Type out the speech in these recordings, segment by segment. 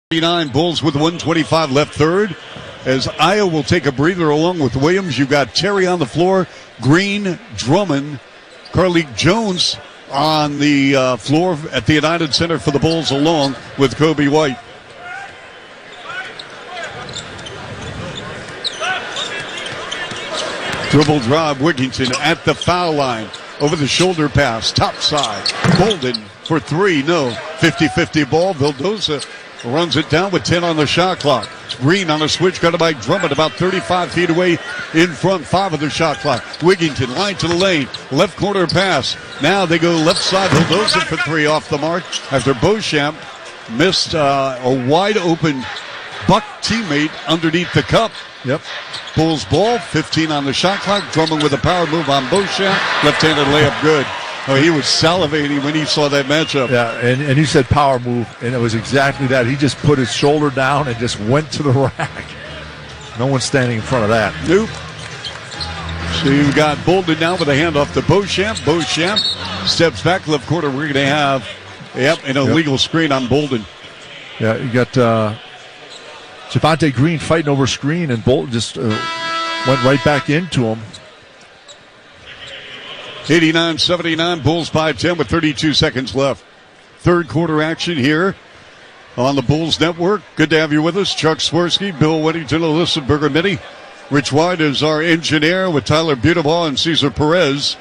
39 Bulls with 125 left third. As Iowa will take a breather along with Williams, you've got Terry on the floor, Green, Drummond, Carlik Jones on the floor at the United Center for the Bulls along with Kobe White. Dribble drive, Wigginton at the foul line. Over the shoulder pass, top side. Bolden for three, no. 50-50 ball. Vildosa runs it down with 10 on the shot clock. Green on a switch, got it by Drummond about 35 feet away in front, 5 of the shot clock. Wigginton, line to the lane, left corner pass. Now they go left side, Vildosa for three off the mark after Beauchamp missed a wide open Buck teammate underneath the cup. Yep. Bulls ball, 15 on the shot clock. Drummond with a power move on Beauchamp. Left-handed layup good. Oh, he was salivating when he saw that matchup. Yeah, and you said power move, and it was exactly that. He just put his shoulder down and just went to the rack. No one's standing in front of that. Nope. So you've got Bolden now with a handoff to Beauchamp. Beauchamp steps back left corner. We're going to have, an illegal screen on Bolden. Yeah, you got Javonte Green fighting over screen, and Bolden just went right back into him. 89-79, Bulls by 10 with 32 seconds left. Third quarter action here on the Bulls Network. Good to have you with us. Chuck Swirsky, Bill Whittington, Alyssa Bergamini. Rich White is our engineer with Tyler Butebaugh and Cesar Perez.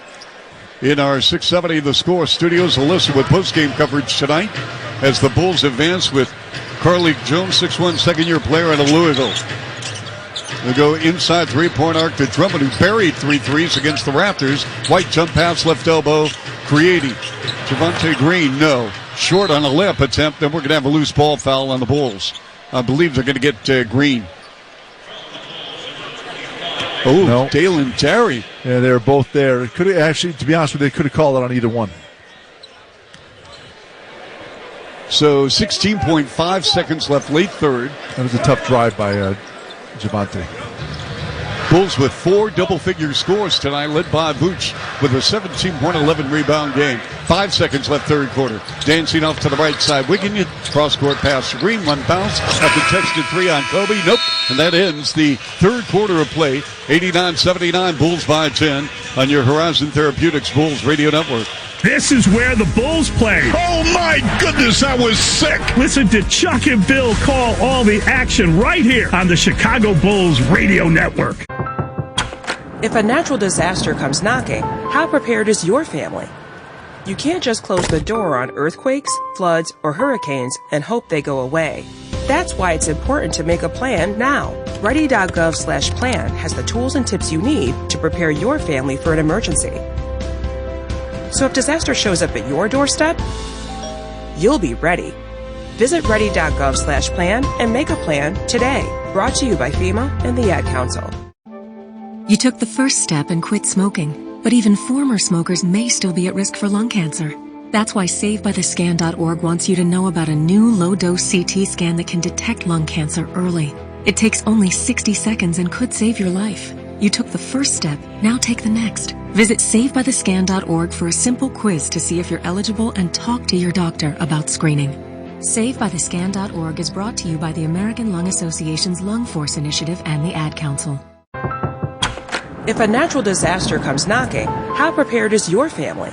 In our 670 The Score studios, Alyssa with postgame coverage tonight as the Bulls advance with Carlik Jones, 6'1", second-year player out of Louisville. They go inside three-point arc to Drummond, who buried 3 threes against the Raptors. White jump pass, left elbow, creating. Javonte Green, no. Short on a layup attempt, then we're going to have a loose ball foul on the Bulls. I believe they're going to get Green. Oh, no. Dalen Terry. Yeah, they were both there. Could have actually, to be honest with you, they could have called it on either one. So 16.5 seconds left, late third. That was a tough drive by Javonte. Bulls with 4 double-figure scores tonight, led by Vooch with a 17.11 rebound game. 5 seconds left, third quarter. Dancing off to the right side. Wigginton, cross-court pass to Green, one bounce. After texted 3 on Kobe, nope. And that ends the third quarter of play. 89-79, Bulls by 10 on your Horizon Therapeutics Bulls Radio Network. This is where the Bulls play. Oh, my goodness, that was sick. Listen to Chuck and Bill call all the action right here on the Chicago Bulls Radio Network. If a natural disaster comes knocking, how prepared is your family? You can't just close the door on earthquakes, floods, or hurricanes and hope they go away. That's why it's important to make a plan now. Ready.gov/plan has the tools and tips you need to prepare your family for an emergency. So if disaster shows up at your doorstep, you'll be ready. Visit ready.gov/plan and make a plan today. Brought to you by FEMA and the Ad Council. You took the first step and quit smoking, but even former smokers may still be at risk for lung cancer. That's why SaveByTheScan.org wants you to know about a new low-dose CT scan that can detect lung cancer early. It takes only 60 seconds and could save your life. You took the first step, now take the next. Visit SaveByTheScan.org for a simple quiz to see if you're eligible and talk to your doctor about screening. SaveByTheScan.org is brought to you by the American Lung Association's Lung Force Initiative and the Ad Council. If a natural disaster comes knocking, how prepared is your family?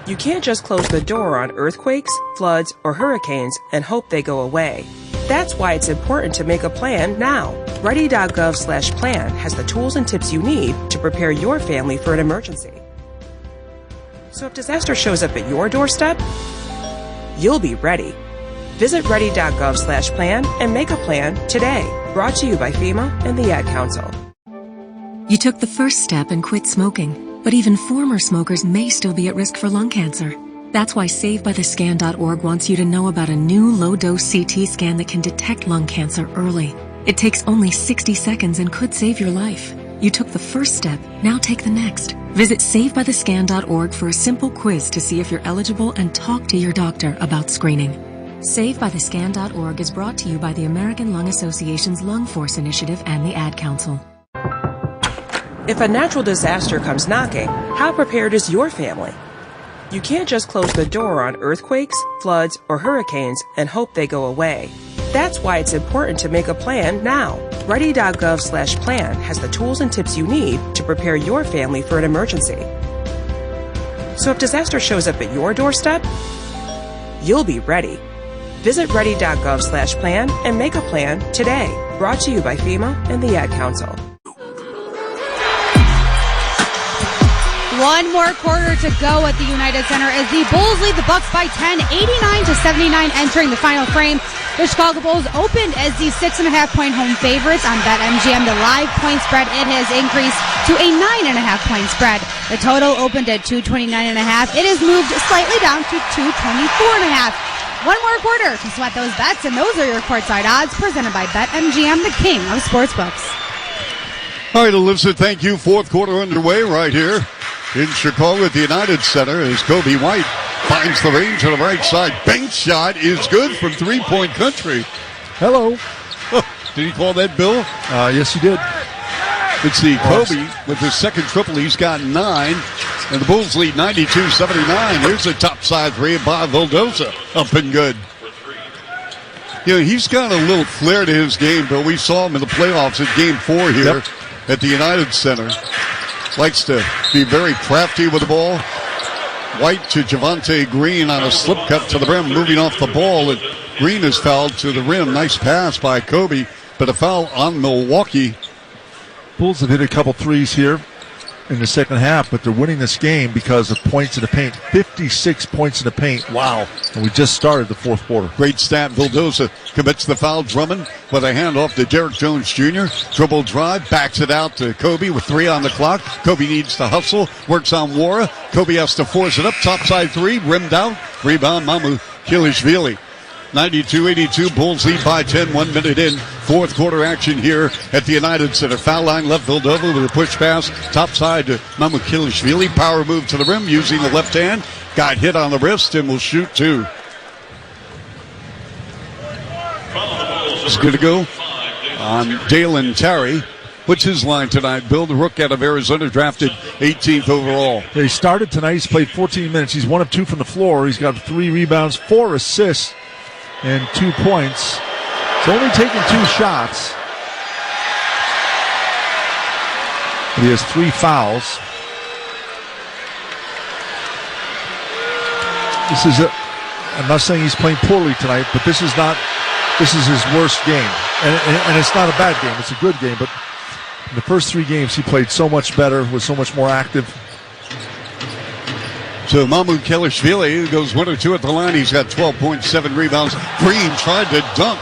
You can't just close the door on earthquakes, floods, or hurricanes and hope they go away. That's why it's important to make a plan now. Ready.gov/plan has the tools and tips you need to prepare your family for an emergency. So if disaster shows up at your doorstep, you'll be ready. Visit ready.gov/plan and make a plan today. Brought to you by FEMA and the Ad Council. You took the first step and quit smoking, but even former smokers may still be at risk for lung cancer. That's why SaveByTheScan.org wants you to know about a new low-dose CT scan that can detect lung cancer early. It takes only 60 seconds and could save your life. You took the first step, now take the next. Visit SaveByTheScan.org for a simple quiz to see if you're eligible and talk to your doctor about screening. SaveByTheScan.org is brought to you by the American Lung Association's Lung Force Initiative and the Ad Council. If a natural disaster comes knocking, how prepared is your family? You can't just close the door on earthquakes, floods, or hurricanes and hope they go away. That's why it's important to make a plan now. Ready.gov/plan has the tools and tips you need to prepare your family for an emergency. So if disaster shows up at your doorstep, you'll be ready. Visit ready.gov/plan and make a plan today. Brought to you by FEMA and the Ad Council. One more quarter to go at the United Center as the Bulls lead the Bucks by 10, 89-79 entering the final frame. The Chicago Bulls opened as the 6.5-point home favorites on BetMGM. The live point spread, it has increased to a 9.5-point spread. The total opened at 229.5. It has moved slightly down to 224.5. One more quarter to sweat those bets, and those are your courtside odds presented by BetMGM, the king of sportsbooks. All right, Alyssa, thank you. Fourth quarter underway right here in Chicago at the United Center as Kobe White finds the range to the right side. Bank shot is good from three-point country. Hello. Did he call that, Bill? Yes, he did. Let's see, Kobe with his second triple. He's got 9, and the Bulls lead 92-79. Here's a top-side three by Vildosa. Up and good. You know, he's got a little flair to his game, but we saw him in the playoffs at Game 4 here at the United Center. Likes to be very crafty with the ball. White to Javonte Green on a slip cut to the rim, moving off the ball, and Green is fouled to the rim. Nice pass by Kobe, but a foul on Milwaukee. Bulls have hit a couple threes here in the second half, but they're winning this game because of points in the paint. 56 points in the paint. Wow. And we just started the fourth quarter. Great stat. Vildosa commits the foul. Drummond with a handoff to Derek Jones Jr. Dribble drive, backs it out to Kobe with 3 on the clock. Kobe needs to hustle, works on Wara. Kobe has to force it up. Topside three, rimmed out. Rebound, Mamu Kilishvili. 92-82, Bulls lead by 10, 1 minute in. Fourth quarter action here at the United Center. Foul line left, Vildova with a push pass. Top side to Mamu Kilishvili. Power move to the rim using the left hand. Got hit on the wrist and will shoot 2. It's going to go on Dalen Terry. What's his line tonight? Bill, the rook out of Arizona, drafted 18th overall. He started tonight. He's played 14 minutes. He's 1 of 2 from the floor. He's got 3 rebounds, 4 assists, and 2 points. He's only taken 2 shots. But he has 3 fouls. I'm not saying he's playing poorly tonight, but this is his worst game. And it's not a bad game. It's a good game, but in the first 3 games, he played so much better, was so much more active. So Mamu Kilishvili goes 1 or 2 at the line. He's got 12.7 rebounds. Green tried to dunk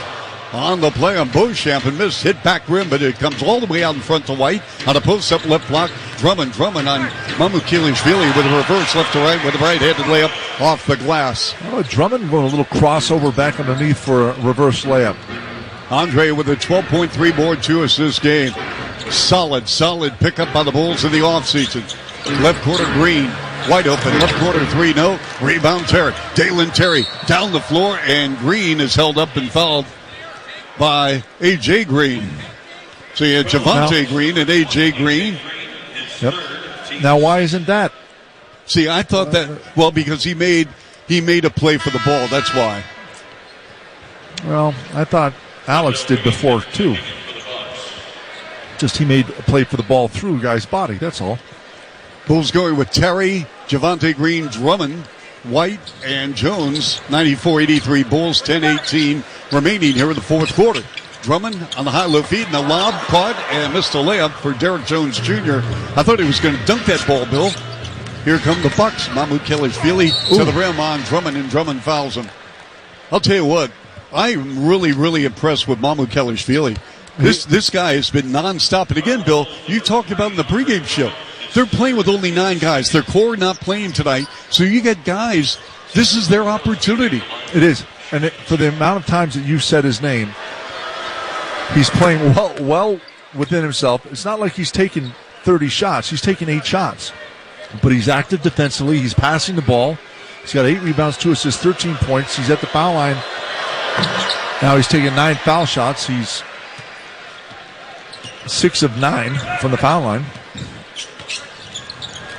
on the play on Beauchamp and missed. Hit back rim, but it comes all the way out in front to White. On a post-up left block, Drummond on Mamu Kilishvili with a reverse left to right with a right-handed layup off the glass. Oh, Drummond going a little crossover back underneath for a reverse layup. Andre with a 12.3 board, 2 assists game. Solid pickup by the Bulls in the offseason. Left corner Green. Wide open, left corner 3, no. Rebound Terry. Dalen Terry down the floor, and Green is held up and fouled by A.J. Green. So you had Javonte Green and A.J. Green. Yep. Now why isn't that? See, I thought that, because he made a play for the ball, that's why. Well, I thought Alex did before, too. Just he made a play for the ball through a guy's body, that's all. Bulls going with Terry, Javonte Green, Drummond, White, and Jones. 94-83 Bulls, 10-18 remaining here in the fourth quarter. Drummond on the high-low feed, and a lob caught and missed a layup for Derek Jones Jr. I thought he was going to dunk that ball, Bill. Here come the Bucks. Mamu Kilishvili to the rim on Drummond, and Drummond fouls him. I'll tell you what, I'm really, really impressed with Mamu Kilishvili. This guy has been nonstop. And again, Bill, you talked about in the pregame show. They're playing with only 9 guys. Their core not playing tonight. So you get guys, this is their opportunity. It is. And for the amount of times that you've said his name, he's playing well within himself. It's not like he's taking 30 shots. He's taking 8 shots. But he's active defensively. He's passing the ball. He's got 8 rebounds, 2 assists, 13 points. He's at the foul line. Now he's taking 9 foul shots. He's 6 of 9 from the foul line.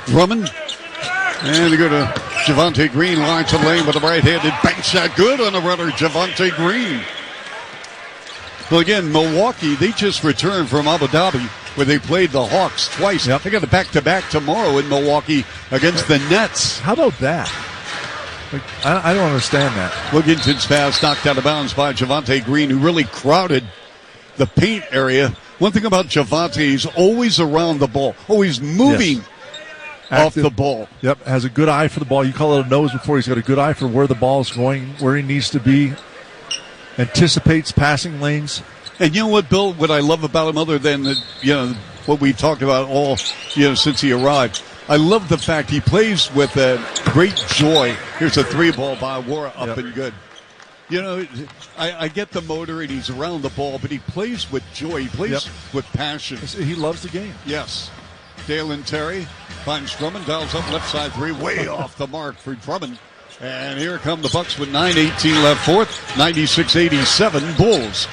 Drummond. And they go to Javonte Green, line to lane with a right-handed bank shot. Good on the runner, Javonte Green. Well, again, Milwaukee, they just returned from Abu Dhabi where they played the Hawks twice. Yep. They got a back-to-back tomorrow in Milwaukee against the Nets. How about that? Like, I don't understand that. Wigginton's pass knocked out of bounds by Javonte Green, who really crowded the paint area. One thing about Javonte, he's always around the ball, always moving off Active. the ball. Yep, has a good eye for the ball. You call it a nose before. He's got a good eye for where the ball's going, where he needs to be. Anticipates passing lanes. And you know what, Bill? What I love about him, other than what we've talked about all since he arrived, I love the fact he plays with great joy. Here's a 3-ball by Wara up and good. I get the motor and he's around the ball, but he plays with joy. He plays with passion. He loves the game. Yes. Dalen Terry finds Drummond, dials up left side 3, way off the mark for Drummond. And here come the Bucks with 9:18 left fourth, 96-87 Bulls.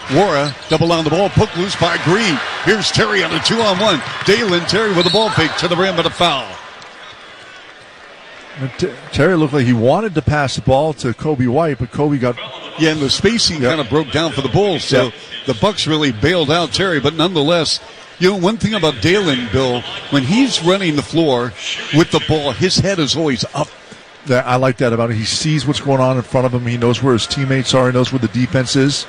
Wara double on the ball, poked loose by Green. Here's Terry on a 2-on-1. Dalen Terry with a ball fake to the rim, but a foul. Terry looked like he wanted to pass the ball to Kobe White, but Kobe got... Yeah, and the spacing kind of broke down for the Bulls, so the Bucks really bailed out Terry, but nonetheless... one thing about Dalen, Bill, when he's running the floor with the ball, his head is always up. I like that about it. He sees what's going on in front of him. He knows where his teammates are. He knows where the defense is.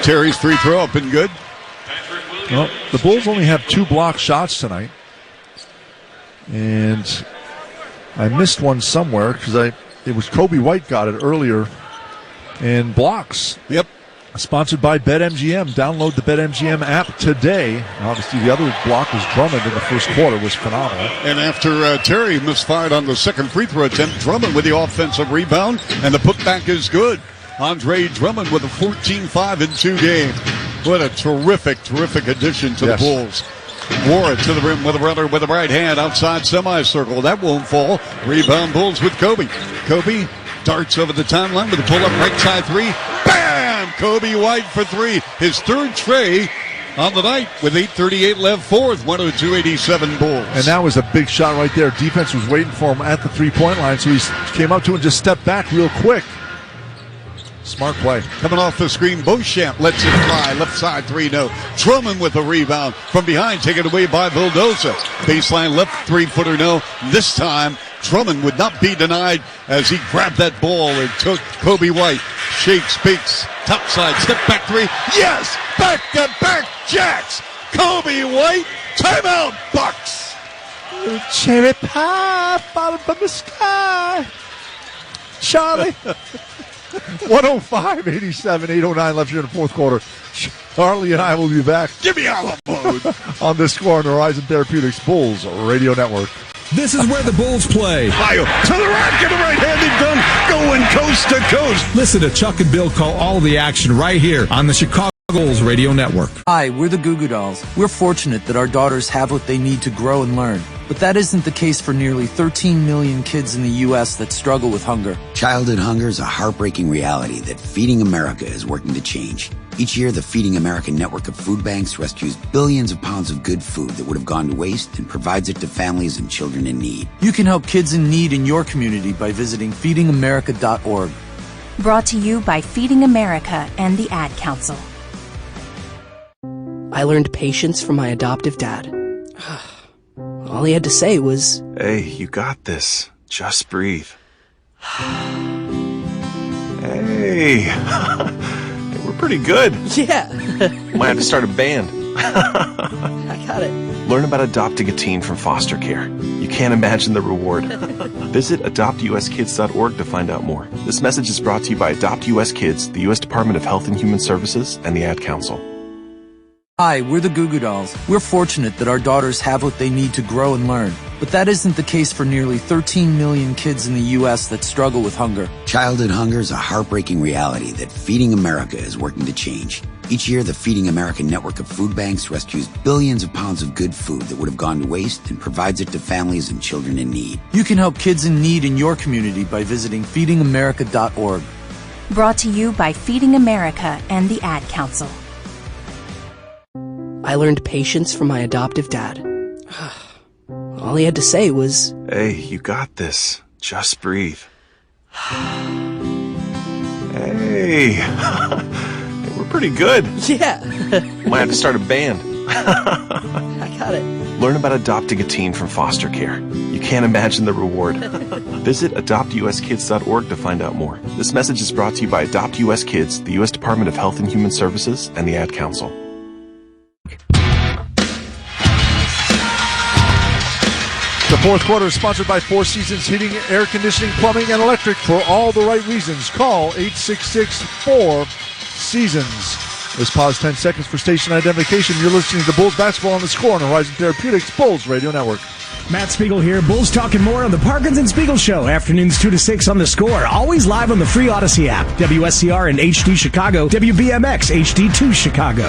Terry's free throw up and good. Well, the Bulls only have 2 block shots tonight. And I missed one somewhere because it was Kobe White got it earlier. And blocks. Yep. Sponsored by BetMGM. Download the BetMGM app today. Obviously, the other block was Drummond in the first quarter, was phenomenal. And after Terry misfired on the second free throw attempt, Drummond with the offensive rebound, and the putback is good. Andre Drummond with a 14-5 in 2 games. What a terrific addition to the Bulls. Wara to the rim with a runner with the right hand outside semicircle. That won't fall. Rebound Bulls with Kobe. Kobe darts over the timeline with a pull-up right side 3. Bam! Kobe White for 3. His third tray on the night with 8:38 left fourth. 102-87 Bulls. And that was a big shot right there. Defense was waiting for him at the 3-point line, so he came up to it and just stepped back real quick. Smart play. Coming off the screen, Beauchamp lets it fly. Left side 3, no. Drummond with a rebound. From behind, taken away by Vildosa. Baseline left 3-footer, no. This time, Drummond would not be denied as he grabbed that ball and took Kobe White. Shakes, fakes, top side, step back 3. Yes! Back-to-back jacks! Kobe White, timeout, Bucks! Cherry pie falling from the sky. Charlie. 105-87, 8:09 left here in the fourth quarter. Charlie and I will be back. Give me olive mode on this score on the Horizon Therapeutics Bulls Radio Network. This is where the Bulls play. Bio to the rack and a right-handed dunk, going coast to coast. Listen to Chuck and Bill call all the action right here on the Chicago Bulls Radio Network. Hi, we're the Goo Goo Dolls. We're fortunate that our daughters have what they need to grow and learn. But that isn't the case for nearly 13 million kids in the U.S. that struggle with hunger. Childhood hunger is a heartbreaking reality that Feeding America is working to change. Each year, the Feeding America network of food banks rescues billions of pounds of good food that would have gone to waste and provides it to families and children in need. You can help kids in need in your community by visiting feedingamerica.org. Brought to you by Feeding America and the Ad Council. I learned patience from my adoptive dad. All he had to say was, "Hey, you got this. Just breathe." Hey. We're pretty good. Yeah. Might have to start a band. I got it. Learn about adopting a teen from foster care. You can't imagine the reward. Visit adoptuskids.org to find out more. This message is brought to you by Adopt US Kids, the U.S. Department of Health and Human Services, and the Ad Council. Hi, we're the Goo Goo Dolls. We're fortunate that our daughters have what they need to grow and learn. But that isn't the case for nearly 13 million kids in the U.S. that struggle with hunger. Childhood hunger is a heartbreaking reality that Feeding America is working to change. Each year, the Feeding America network of food banks rescues billions of pounds of good food that would have gone to waste and provides it to families and children in need. You can help kids in need in your community by visiting feedingamerica.org. Brought to you by Feeding America and the Ad Council. I learned patience from my adoptive dad. All he had to say was, "Hey, you got this. Just breathe." Hey. Hey, we're pretty good. Yeah. Might have to start a band. I got it. Learn about adopting a teen from foster care. You can't imagine the reward. Visit adoptuskids.org to find out more. This message is brought to you by Adopt US Kids, the U.S. Department of Health and Human Services, and the Ad Council. The fourth quarter is sponsored by Four Seasons Heating, Air Conditioning, Plumbing, and Electric. For all the right reasons, call 866-4-SEASONS. Let's pause 10 seconds for station identification. You're listening to Bulls Basketball on the Score on Horizon Therapeutics Bulls Radio Network. Matt Spiegel here. Bulls talking more on the Parkinson Spiegel Show. Afternoons 2 to 6 on the Score. Always live on the free Odyssey app. WSCR in HD Chicago. WBMX HD2 Chicago.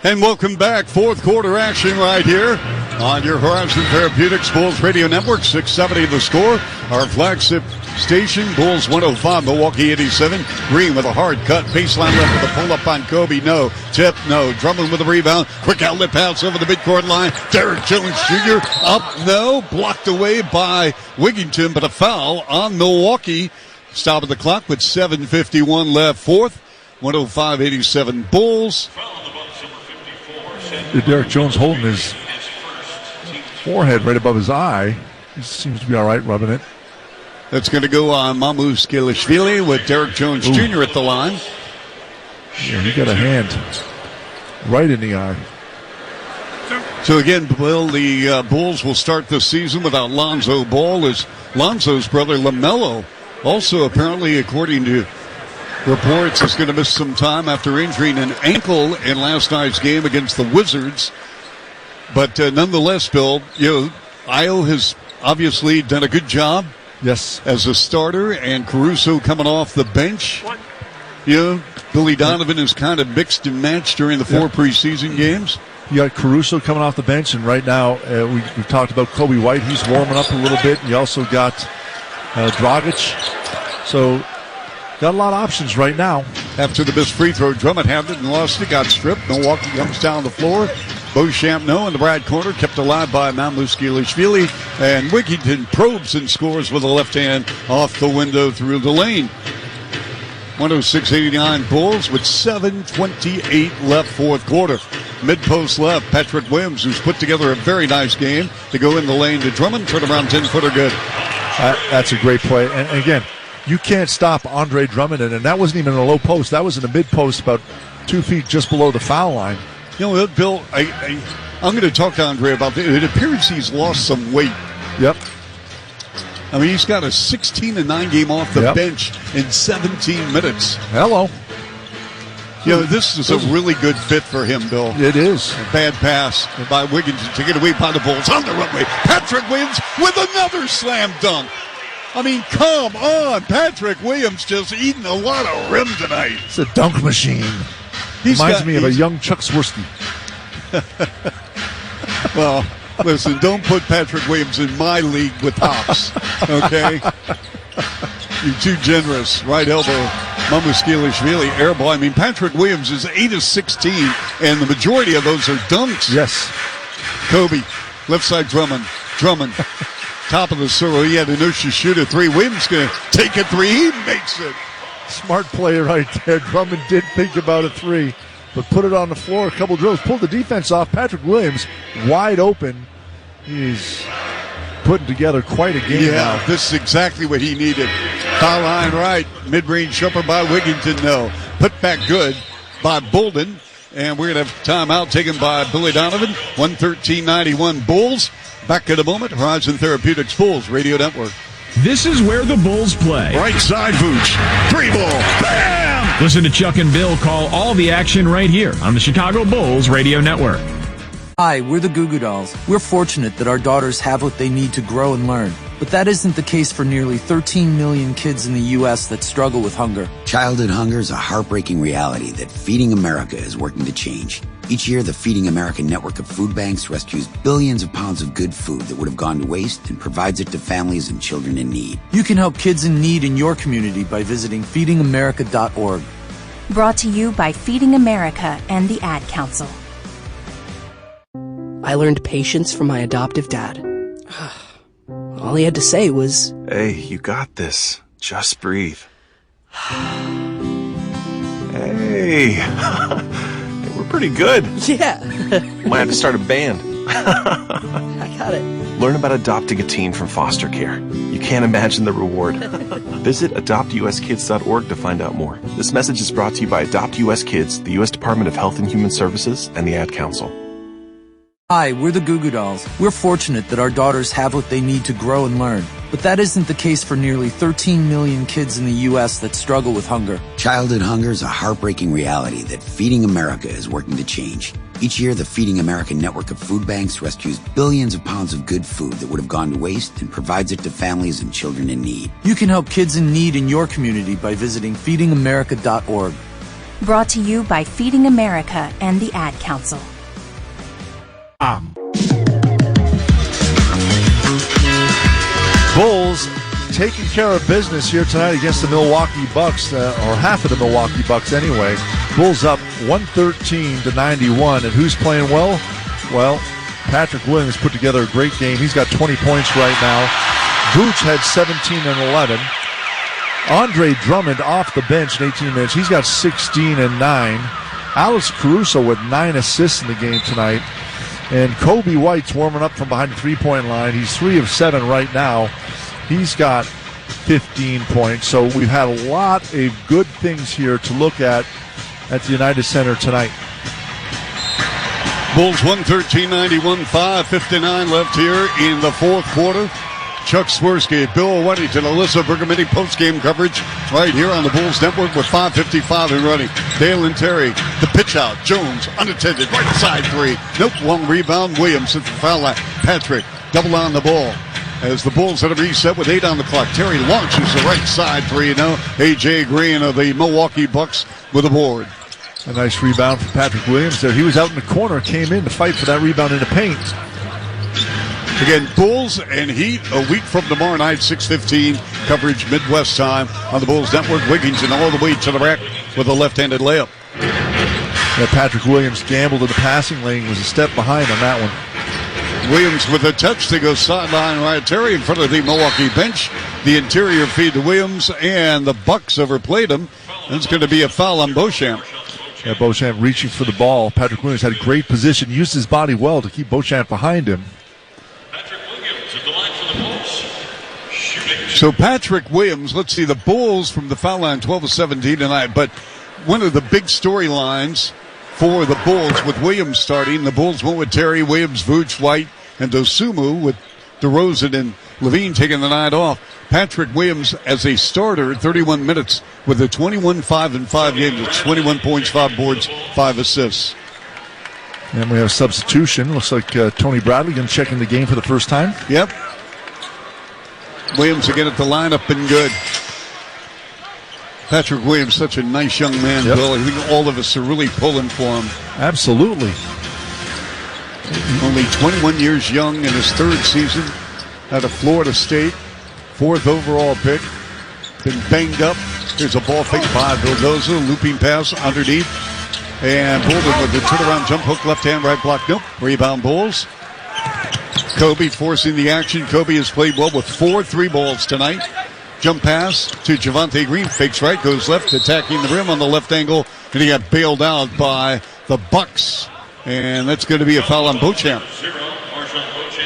And welcome back. Fourth quarter action right here on your Horizon Therapeutics Bulls Radio Network. 670 The Score. Our flagship station, Bulls 105, Milwaukee 87. Green with a hard cut. Baseline left with a pull-up on Kobe. No. Tip. No. Drummond with a rebound. Quick outlet pass over the midcourt line. Derek Jones Jr. up. No. Blocked away by Wigginton, but a foul on Milwaukee. Stop of the clock with 7:51 left. Fourth. 105-87 Bulls. Derek Jones holding his forehead right above his eye. He seems to be all right rubbing it. That's going to go on Mamu Skelishvili with Derek Jones Jr. at the line. Yeah, he got a hand right in the eye. So again, Bill, the Bulls will start the season without Lonzo Ball, as Lonzo's brother LaMelo also apparently, according to reports, is going to miss some time after injuring an ankle in last night's game against the Wizards. But nonetheless, Bill, Ayo has obviously done a good job. Yes, as a starter, and Caruso coming off the bench. Billy Donovan is kind of mixed and matched during the four preseason games. You got Caruso coming off the bench, and right now we've talked about Kobe White. He's warming up a little bit. You also got Dragic. So got a lot of options right now. After the missed free throw, Drummond had it and lost it, got stripped. Milwaukee comes down the floor. Beauchamp, no, in the right corner, kept alive by Mamu Skelishvili. And Wigginton probes and scores with a left hand off the window through the lane. 106-89 Bulls with 7:28 left fourth quarter. Mid-post left, Patrick Williams, who's put together a very nice game to go in the lane to Drummond. Turn around 10-footer good. That's a great play. And again, you can't stop Andre Drummond. And that wasn't even in a low post. That was in a mid-post about 2 feet just below the foul line. Bill, I'm going to talk to Andre about this. It appears he's lost some weight. Yep. I mean, he's got a 16-9 game off the bench in 17 minutes. Hello. This is a really good fit for him, Bill. It is. A bad pass by Wiggins to take it away by the Bulls on the runway. Patrick Williams with another slam dunk. I mean, come on. Patrick Williams just eating a lot of rim tonight. It's a dunk machine. Reminds me of a young Chuck Swirsky. Well, listen, don't put Patrick Williams in my league with hops, okay? You're too generous. Right elbow, Mamu Skelishvili, air ball. I mean, Patrick Williams is 8 of 16, and the majority of those are dunks. Yes. Kobe, left side Drummond, top of the circle. He had a notion to shoot a three. Williams going to take a three. He makes it. Smart play right there. Drummond did think about a three, but put it on the floor, a couple drills, pulled the defense off. Patrick Williams wide open. He's putting together quite a game now. This is exactly what he needed. Foul line right. Mid-range jumper by Wigginton, no. Put back good by Bolden. And we're going to have timeout taken by Billy Donovan. 113-91 Bulls. Back in a moment. Horizon Therapeutics Bulls Radio Network. This is where the Bulls play. Right side, Vooch. 3 ball. Bam! Listen to Chuck and Bill call all the action right here on the Chicago Bulls Radio Network. Hi, we're the Goo Goo Dolls. We're fortunate that our daughters have what they need to grow and learn. But that isn't the case for nearly 13 million kids in the U.S. that struggle with hunger. Childhood hunger is a heartbreaking reality that Feeding America is working to change. Each year, the Feeding America network of food banks rescues billions of pounds of good food that would have gone to waste and provides it to families and children in need. You can help kids in need in your community by visiting feedingamerica.org. Brought to you by Feeding America and the Ad Council. I learned patience from my adoptive dad. All he had to say was, Hey, you got this. Just breathe. Hey, we're pretty good. Yeah. Might have to start a band. I got it. Learn about adopting a teen from foster care. You can't imagine the reward. Visit adoptuskids.org to find out more. This message is brought to you by Adopt US Kids, the U.S. Department of Health and Human Services, and the Ad Council. Hi, we're the Goo Goo Dolls. We're fortunate that our daughters have what they need to grow and learn. But that isn't the case for nearly 13 million kids in the U.S. that struggle with hunger. Childhood hunger is a heartbreaking reality that Feeding America is working to change. Each year, the Feeding America network of food banks rescues billions of pounds of good food that would have gone to waste and provides it to families and children in need. You can help kids in need in your community by visiting feedingamerica.org. Brought to you by Feeding America and the Ad Council. Bulls taking care of business here tonight against the Milwaukee Bucks, or half of the Milwaukee Bucks anyway. Bulls up 113-91, and who's playing well? Well, Patrick Williams put together a great game. He's got 20 points right now. Vooch had 17 and 11. Andre Drummond off the bench in 18 minutes. He's got 16 and 9. Alex Caruso with 9 assists in the game tonight. And Kobe White's warming up from behind the three-point line. He's 3 of 7 right now. He's got 15 points. So we've had a lot of good things here to look at the United Center tonight. Bulls 113-91, 5:59 left here in the fourth quarter. Chuck Swirsky, Bill Weddington, Alyssa Bergamini post-game coverage right here on the Bulls Network with 5:55 and running. Dale and Terry, the pitch out. Jones, unattended, right side three. Nope, long rebound. Williams at the foul line. Patrick, double on the ball. As the Bulls had a reset with 8 on the clock. Terry launches the right side three. A.J. Green of the Milwaukee Bucks with a board. A nice rebound from Patrick Williams there. He was out in the corner, came in to fight for that rebound in the paint. Again, Bulls and Heat a week from tomorrow night, 6:15 coverage Midwest time on the Bulls Network. Wigginton all the way to the rack with a left-handed layup. Yeah, Patrick Williams gambled in the passing lane, was a step behind on that one. Williams with a touch to go sideline right. Terry in front of the Milwaukee bench. The interior feed to Williams, and the Bucks overplayed him. It's going to be a foul on Beauchamp. Yeah, Beauchamp reaching for the ball. Patrick Williams had a great position, used his body well to keep Beauchamp behind him. So Patrick Williams, let's see, the Bulls from the foul line, 12 of 17 tonight. But one of the big storylines for the Bulls with Williams starting, the Bulls went with Terry, Williams, Vooch, White, and Dosunmu with DeRozan and Levine taking the night off. Patrick Williams as a starter, 31 minutes with a 21-5 in 5 games. It's 21 points, 5 boards, 5 assists. And we have a substitution. Looks like Tony Bradley going to check in the game for the first time. Yep. Williams again at the lineup and good. Patrick Williams, such a nice young man, yep. Bill. I think all of us are really pulling for him. Absolutely. Only 21 years young in his third season out of Florida State. 4th overall pick. Been banged up. Here's a ball fake by Vildoza. Looping pass underneath. And Bolden with the turnaround jump hook, left hand, right block. Nope. Rebound Bulls. Kobe forcing the action. Kobe has played well with 4 3-balls tonight. Jump pass to Javonte Green. Fakes right, goes left, attacking the rim on the left angle. And he got bailed out by the Bucks. And that's going to be a foul on Beauchamp.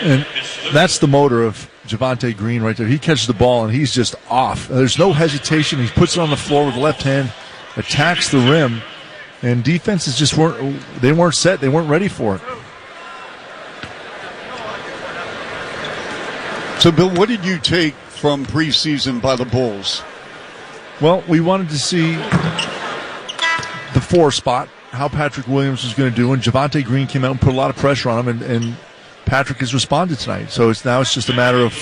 And that's the motor of Javonte Green right there. He catches the ball and he's just off. There's no hesitation. He puts it on the floor with the left hand, attacks the rim, and defenses just weren't set. They weren't ready for it. So, Bill, what did you take from preseason by the Bulls? Well, we wanted to see the 4 spot, how Patrick Williams was going to do, and Javonte Green came out and put a lot of pressure on him, and Patrick has responded tonight. So it's just a matter of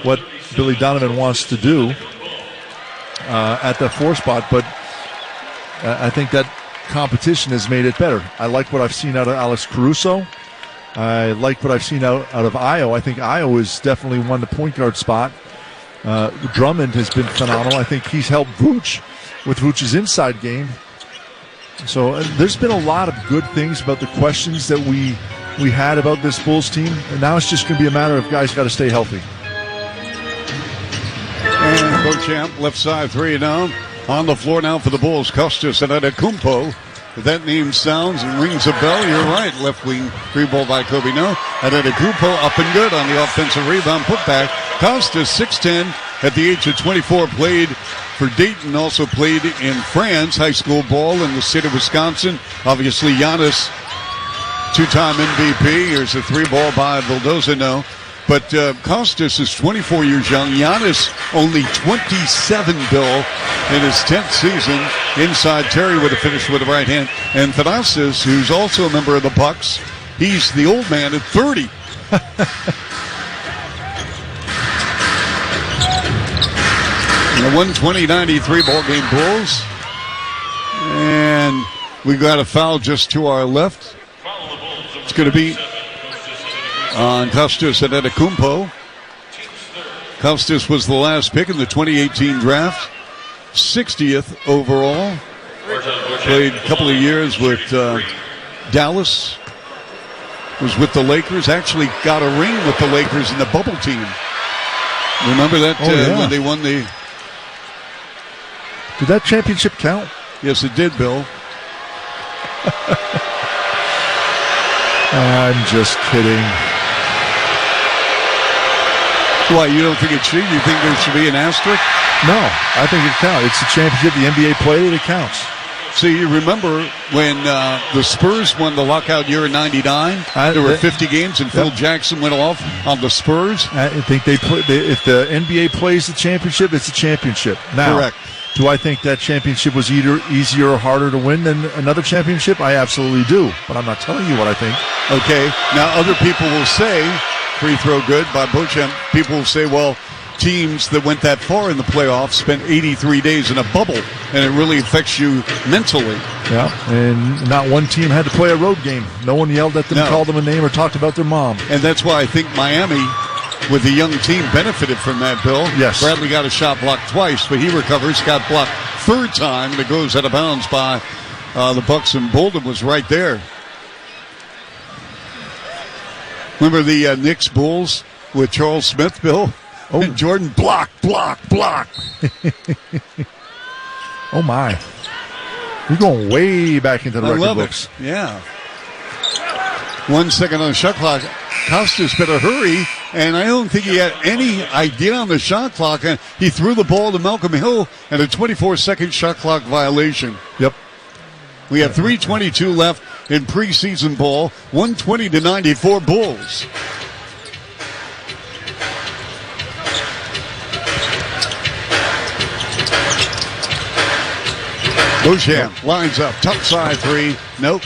what Billy Donovan wants to do at the 4 spot, but I think that competition has made it better. I like what I've seen out of Alex Caruso. I like what I've seen out of Ayo. I think Ayo has definitely won the point guard spot. Drummond has been phenomenal. I think he's helped Vooch with Vooch's inside game. So there's been a lot of good things about the questions that we had about this Bulls team, and now it's just going to be a matter of guys got to stay healthy. And Beauchamp, left side 3 now. On the floor now for the Bulls, Costas Antetokounmpo. If that name sounds and rings a bell, you're right. Left wing free ball by Kobe. No. Antetokounmpo up and good on the offensive rebound putback. Costas 6'10", at the age of 24, played for Dayton, also played in France, high school ball in the state of Wisconsin. Obviously, Giannis, two-time MVP. Here's a three ball by Vildozano. But Costas is 24 years young. Giannis only 27, Bill, in his 10th season. Inside, Terry with a finish with the right hand. And Thanasis, who's also a member of the Bucks, he's the old man at 30. The 120-93 ball game, Bulls. And we got a foul just to our left. It's going to be on Costas Antetokounmpo. Costas was the last pick in the 2018 draft, 60th overall. Played a couple of years with Dallas. Was with the Lakers. Actually got a ring with the Lakers in the bubble team. Remember that when they won the... Did that championship count? Yes, it did, Bill. I'm just kidding. Why, you don't think it should? You think there should be an asterisk? No, I think it counts. It's a championship. The NBA played it. It counts. See, you remember when the Spurs won the lockout year in '99? There were 50 games, and Phil Jackson went off on the Spurs. I think if the NBA plays the championship, it's a championship. Now, correct. Do I think that championship was either easier or harder to win than another championship? I absolutely do, but I'm not telling you what I think. Okay. Now, other people will say, free throw good by Beauchamp. People will say, well, teams that went that far in the playoffs spent 83 days in a bubble, and it really affects you mentally. Yeah, and not one team had to play a road game. No one yelled at them, called them a name, or talked about their mom. And that's why I think Miami, with the young team, benefited from that, Bill. Yes. Bradley got a shot blocked twice, but he recovers, got blocked third time, and it goes out of bounds by the Bucks, and Bolden was right there. Remember the Knicks Bulls with Charles Smith, Bill? Oh. And Jordan, block. Oh, my. You're going way back into the record books. Yeah. 1 second on the shot clock. Costas better hurry, and I don't think he had any idea on the shot clock. And he threw the ball to Malcolm Hill, and a 24-second shot clock violation. Yep. We have 3:22 left in preseason ball. 120-94 Bulls. Beauchamp lines up, top side three. Nope.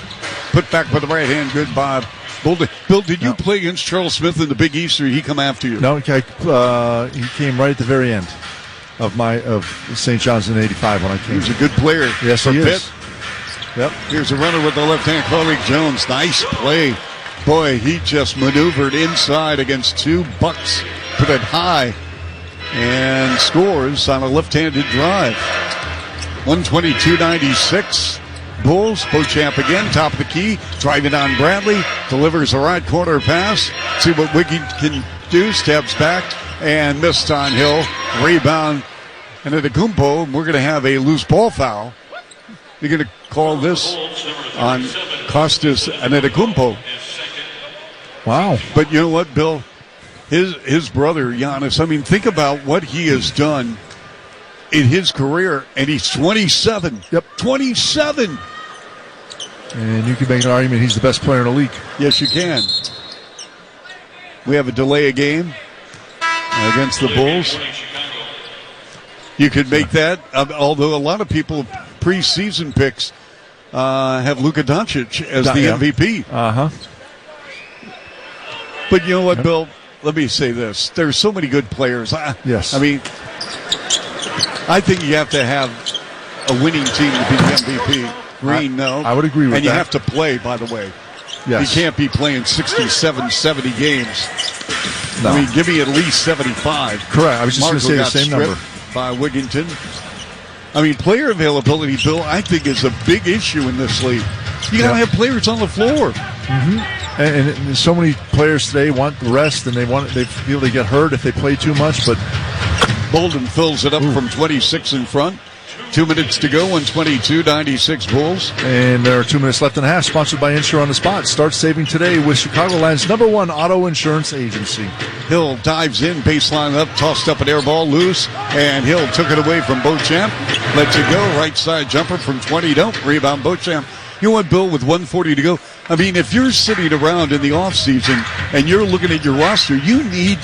Put back with the right hand. Good by Bolden. Bill, did you play against Charles Smith in the Big East, or did he come after you? No, he came right at the very end of St. John's in '85 when I came. He's a good player. Yes, he is. Yep. Here's a runner with the left hand, Carlik Jones. Nice play. Boy, he just maneuvered inside against two Bucks. Put it high and scores on a left-handed drive. 122-96. Bulls. Beauchamp again, top of the key, driving on Bradley, delivers a right corner pass. See what Wiggy can do. Steps back and missed on Hill. Rebound. And at Antetokounmpo, we're going to have a loose ball foul. You're going to call this on Costas Antetokounmpo. Wow. But you know what, Bill? His brother, Giannis, I mean, think about what he has done in his career, and he's 27. Yep. 27. And you can make an argument he's the best player in the league. Yes, you can. We have a delay of game against the Bulls. You could make that, although a lot of people, preseason picks, have Luka Doncic as the MVP. Uh-huh. But you know what, Bill? Let me say this. There's so many good players. Yes. I mean, I think you have to have a winning team to be the MVP. Green, no. I would agree with that. And you have to play, by the way. Yes. You can't be playing 67, 70 games. No. I mean, give me at least 75. Correct. I was just going to say the same number. By Wigginton. I mean, player availability, Bill, I think is a big issue in this league. You got to have players on the floor. Mm-hmm. And so many players today want rest, and they feel they get hurt if they play too much. But Bolden fills it up from 26 in front. 2 minutes to go, 122-96 Bulls. And there are 2 minutes left and a half, sponsored by Insure on the Spot. Start saving today with Chicagoland's #1 auto insurance agency. Hill dives in, baseline up, tossed up an air ball, loose, and Hill took it away from Beauchamp. Lets it go, right side jumper from 20, don't rebound Beauchamp. You know what, Bill, with 1:40 to go, I mean, if you're sitting around in the offseason and you're looking at your roster, you need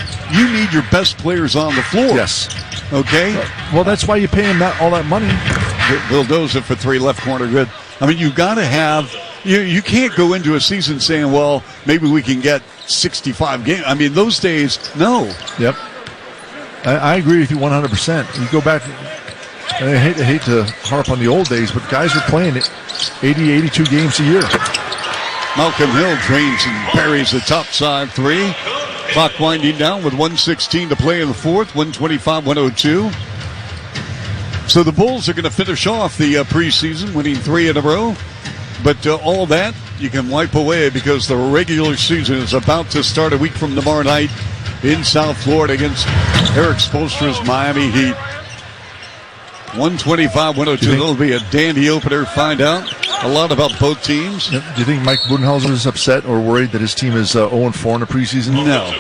your best players on the floor. Yes. Okay? Well, that's why you pay him all that money. Vildoza for 3, left corner, good. I mean, you got to have, you can't go into a season saying, well, maybe we can get 65 games. I mean, those days, no. Yep. I agree with you 100%. You go back, I hate to harp on the old days, but guys were playing 80, 82 games a year. Malcolm Hill drains and buries the top side 3. Clock winding down with 1:16 to play in the fourth, 125-102. So the Bulls are going to finish off the preseason, winning 3 in a row. But all that you can wipe away because the regular season is about to start a week from tomorrow night in South Florida against Eric Spoelstra's Miami Heat. 125-102. That'll be a dandy opener. Find out a lot about both teams. Do you think Mike Budenholzer is upset or worried that his team is 0-4 in the preseason? No.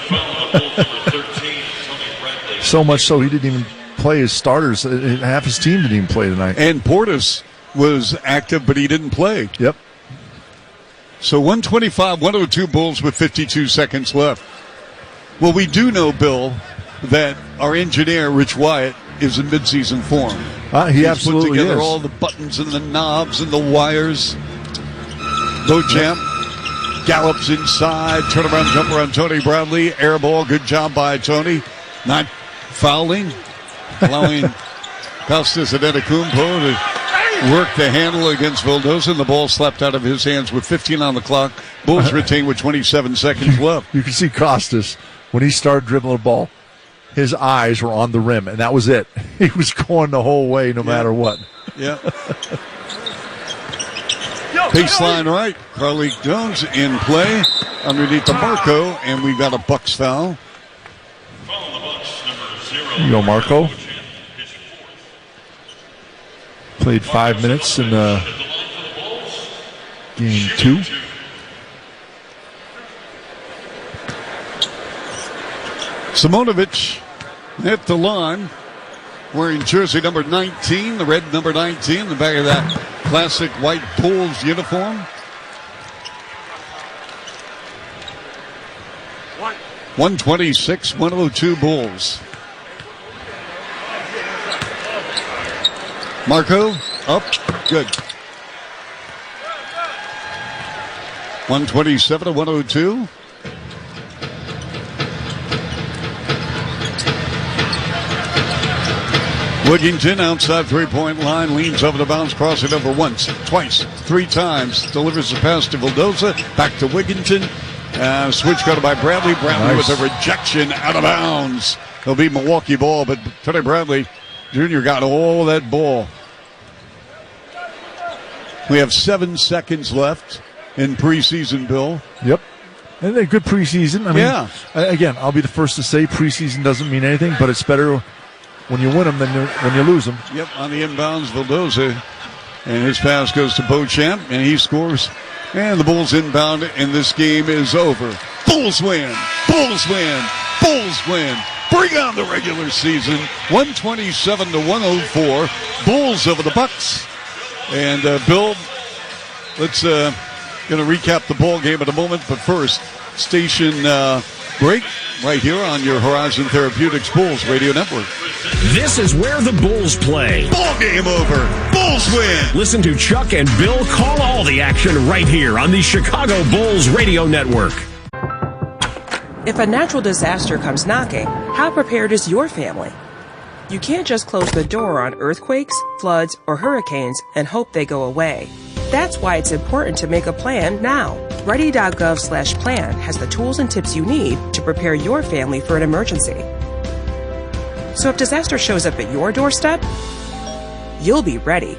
So much so he didn't even play his starters. Half his team didn't even play tonight. And Portis was active, but he didn't play. Yep. So 125-102 Bulls with 52 seconds left. Well, we do know, Bill, that our engineer, Rich Wyatt, is in midseason form. He absolutely put together is. all the buttons and the knobs and the wires. Beauchamp gallops inside, turnaround jumper on Tony Bradley, air ball, good job by Tony. Not fouling, allowing Costas Antetokounmpo to work the handle against Vildoza, and the ball slapped out of his hands with 15 on the clock. Bulls retain with 27 seconds left. You can see Costas, when he started dribbling the ball, his eyes were on the rim, and that was it. He was going the whole way no matter what. Yeah. Baseline right. Carly Jones in play underneath the Marco, and we've got a Bucks foul. There you go, Marco. Played 5 minutes in game 2. Simonovic at the line, wearing jersey number 19, the red number 19, the back of that classic white Bulls uniform. 126-102 Bulls. Marco up, good. 127-102. Wigginton outside three-point line, leans over the bounce, crossing over once, twice, 3 times, delivers the pass to Vildoza, back to Wigginton, switch guarded by Bradley. Bradley with a rejection out of bounds. It'll be Milwaukee ball, but Tony Bradley Jr. got all that ball. We have 7 seconds left in preseason, Bill. Yep. And a good preseason. I mean, yeah. Again, I'll be the first to say preseason doesn't mean anything, but it's better when you win them than when you lose them. Yep, on the inbounds, Vildoza. And his pass goes to Beauchamp, and he scores. And the Bulls inbound, and this game is over. Bulls win! Bulls win! Bulls win! Bring on the regular season. 127-104. Bulls over the Bucks. And Bill, let's going to recap the ball game in a moment. But first, station break right here on your Horizon Therapeutics Bulls Radio Network. This is where the Bulls play. Ball game over. Bulls win. Listen to Chuck and Bill call all the action right here on the Chicago Bulls Radio Network. If a natural disaster comes knocking, how prepared is your family? You can't just close the door on earthquakes, floods, or hurricanes and hope they go away. That's why it's important to make a plan now. Ready.gov/plan has the tools and tips you need to prepare your family for an emergency. So if disaster shows up at your doorstep, you'll be ready.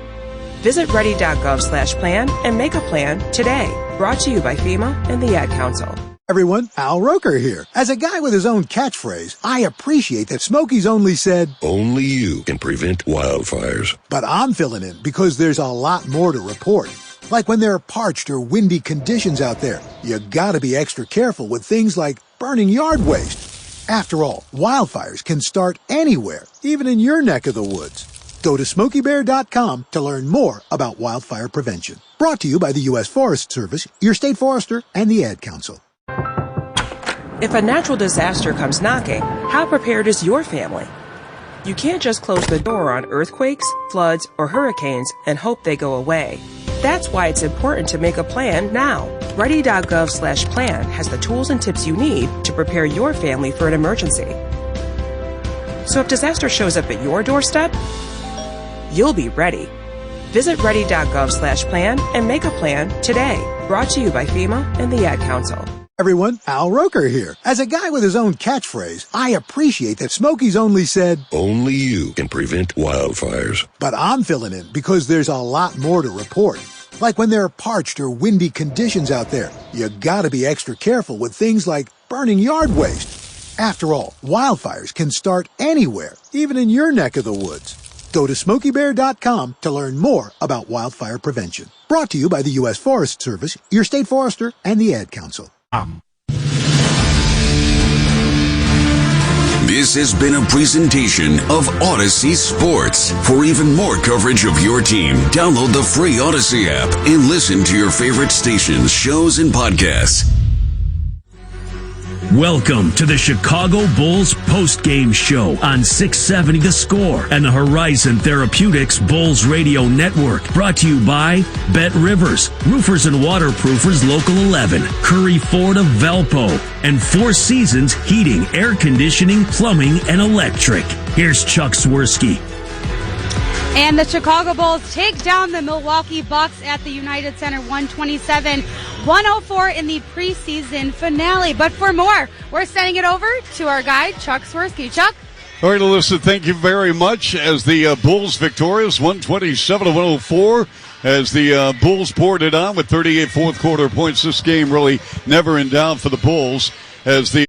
Visit ready.gov/plan and make a plan today. Brought to you by FEMA and the Ad Council. Everyone, Al Roker here. As a guy with his own catchphrase, I appreciate that Smokey's only said, "Only you can prevent wildfires." But I'm filling in because there's a lot more to report. Like when there are parched or windy conditions out there, you gotta be extra careful with things like burning yard waste. After all, wildfires can start anywhere, even in your neck of the woods. Go to SmokeyBear.com to learn more about wildfire prevention. Brought to you by the U.S. Forest Service, your state forester, and the Ad Council. If a natural disaster comes knocking, how prepared is your family? You can't just close the door on earthquakes, floods, or hurricanes and hope they go away. That's why it's important to make a plan now. Ready.gov/plan has the tools and tips you need to prepare your family for an emergency. So if disaster shows up at your doorstep, you'll be ready. Visit ready.gov/plan and make a plan today. Brought to you by FEMA and the Ad Council. Everyone, Al Roker here. As a guy with his own catchphrase, I appreciate that Smokey's only said, "Only you can prevent wildfires." But I'm filling in because there's a lot more to report. Like when there are parched or windy conditions out there, you gotta be extra careful with things like burning yard waste. After all, wildfires can start anywhere, even in your neck of the woods. Go to SmokeyBear.com to learn more about wildfire prevention. Brought to you by the U.S. Forest Service, your state forester, and the Ad Council. This has been a presentation of Odyssey Sports. For even more coverage of your team, download the free Odyssey app and listen to your favorite stations, shows, and podcasts. Welcome to the Chicago Bulls postgame show on 670 The Score and the Horizon Therapeutics Bulls Radio Network. Brought to you by Bet Rivers, Roofers and Waterproofers Local 11, Curry Ford of Valpo, and Four Seasons Heating, Air Conditioning, Plumbing, and Electric. Here's Chuck Swirsky. And the Chicago Bulls take down the Milwaukee Bucks at the United Center 127-104 in the preseason finale. But for more, we're sending it over to our guy, Chuck Swirsky. Chuck? All right, Alyssa, thank you very much. As the Bulls victorious, 127-104, as the Bulls poured it on with 38 fourth quarter points. This game really never in doubt for the Bulls as the